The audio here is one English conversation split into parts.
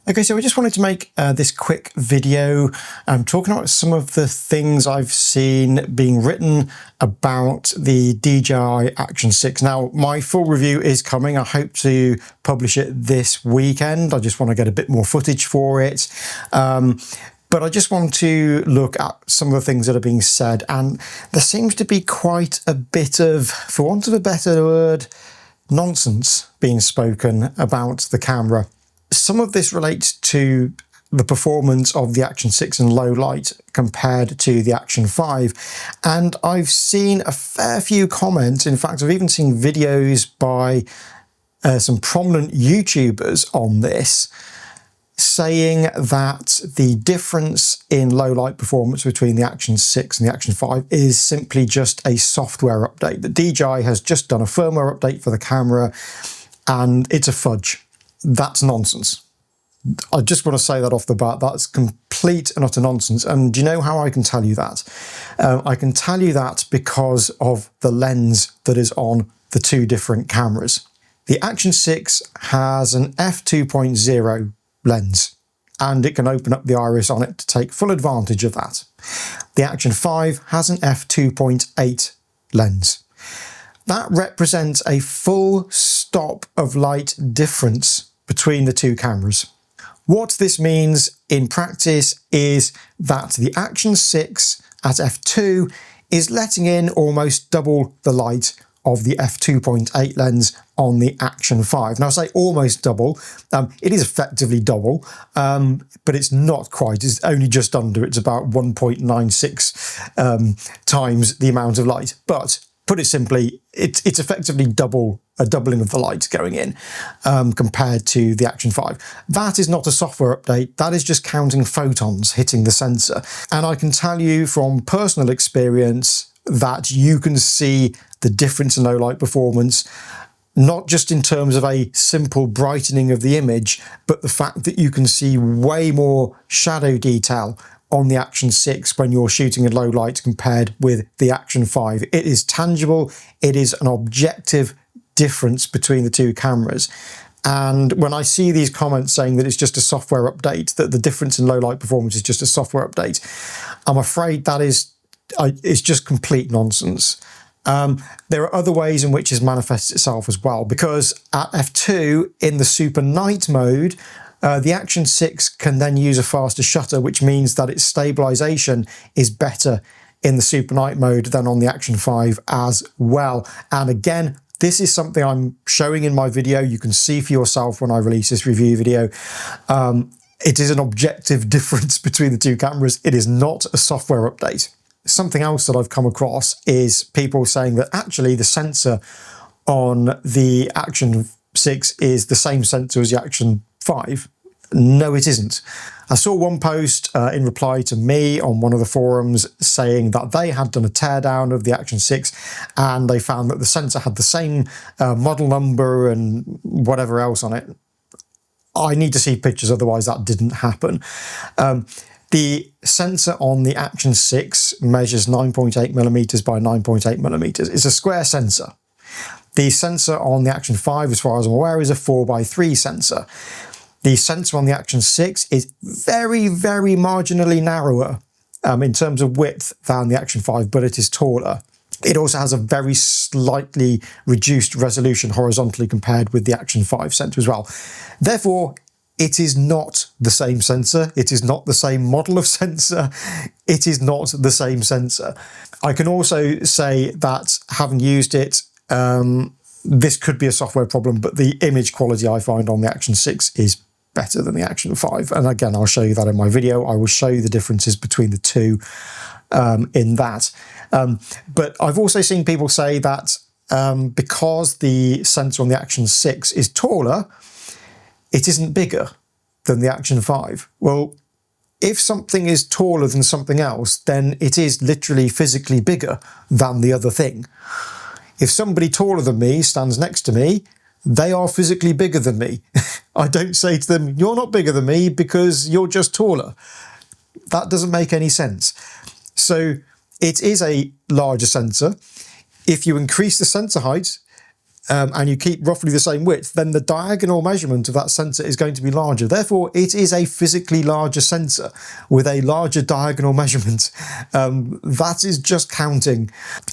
Okay, so I just wanted to make this quick video talking about some of the things I've seen being written about the DJI Action 6. Now, my full review is coming. I hope to publish it this weekend. I just want to get a bit more footage for it. But I just want to look at some of the things that are being said, and there seems to be quite a bit of, for want of a better word, nonsense being spoken about the camera. Some of this relates to the performance of the Action 6 in low light compared to the Action 5. And I've seen a fair few comments. In fact, I've even seen videos by some prominent YouTubers on this, saying that the difference in low light performance between the Action 6 and the Action 5 is simply just a software update. The DJI has just done a firmware update for the camera and it's a fudge. That's nonsense. I just want to say that off the bat. That's complete and utter nonsense. And do you know how I can tell you that? I can tell you that because of the lens that is on the two different cameras. The Action 6 has an f2.0 lens, and it can open up the iris on it to take full advantage of that. The Action 5 has an f2.8 lens. That represents a full stop of light difference between the two cameras. What this means in practice is that the Action 6 at f2 is letting in almost double the light of the f2.8 lens on the Action 5. Now I say almost double, it is effectively double, but it's not quite, it's only just under, it's about 1.96 times the amount of light. But put it simply, it's effectively a doubling of the light going in compared to the Action 5. That is not a software update, that is just counting photons hitting the sensor. And I can tell you from personal experience that you can see the difference in low light performance, not just in terms of a simple brightening of the image, but the fact that you can see way more shadow detail on the Action 6 when you're shooting in low light compared with the Action 5. It is tangible, it is an objective difference between the two cameras. And when I see these comments saying that it's just a software update, that the difference in low light performance is just a software update, I'm afraid that it's just complete nonsense. There are other ways in which it manifests itself as well, because at f2 in the super night mode, the Action 6 can then use a faster shutter, which means that its stabilization is better in the super night mode than on the Action 5 as well. And again, this is something I'm showing in my video. You can see for yourself when I release this review video. It is an objective difference between the two cameras. It is not a software update. Something else that I've come across is people saying that actually the sensor on the Action 6 is the same sensor as the Action 5. No, it isn't. I saw one post in reply to me on one of the forums saying that they had done a teardown of the Action 6 and they found that the sensor had the same model number and whatever else on it. I need to see pictures, otherwise that didn't happen. The sensor on the Action 6 measures 9.8mm by 9.8mm. It's a square sensor. The sensor on the Action 5, as far as I'm aware, is a 4x3 sensor. The sensor on the Action 6 is very, very marginally narrower in terms of width than the Action 5, but it is taller. It also has a very slightly reduced resolution horizontally compared with the Action 5 sensor as well. Therefore, it is not the same sensor. It is not the same model of sensor. It is not the same sensor. I can also say that having used it, this could be a software problem, but the image quality I find on the Action 6 is better than the Action 5. And again, I'll show you that in my video. I will show you the differences between the two in that. But I've also seen people say that because the sensor on the Action 6 is taller, it isn't bigger than the Action 5. Well, if something is taller than something else, then it is literally physically bigger than the other thing. If somebody taller than me stands next to me, they are physically bigger than me. I don't say to them, you're not bigger than me because you're just taller. That doesn't make any sense. So it is a larger sensor. If you increase the sensor height, and you keep roughly the same width, then the diagonal measurement of that sensor is going to be larger. Therefore, it is a physically larger sensor with a larger diagonal measurement. That is just counting.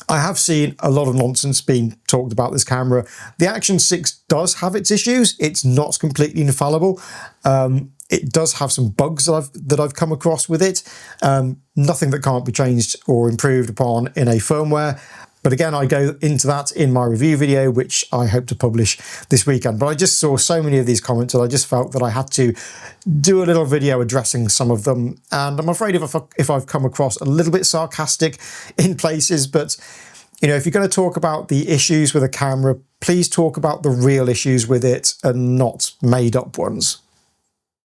I have seen a lot of nonsense being talked about this camera. The Action 6 does have its issues. It's not completely infallible. It does have some bugs that I've come across with it. Nothing that can't be changed or improved upon in a firmware. But again, I go into that in my review video, which I hope to publish this weekend. But I just saw so many of these comments that I just felt that I had to do a little video addressing some of them. And I'm afraid if I've come across a little bit sarcastic in places, but you know, if you're going to talk about the issues with a camera, please talk about the real issues with it and not made up ones.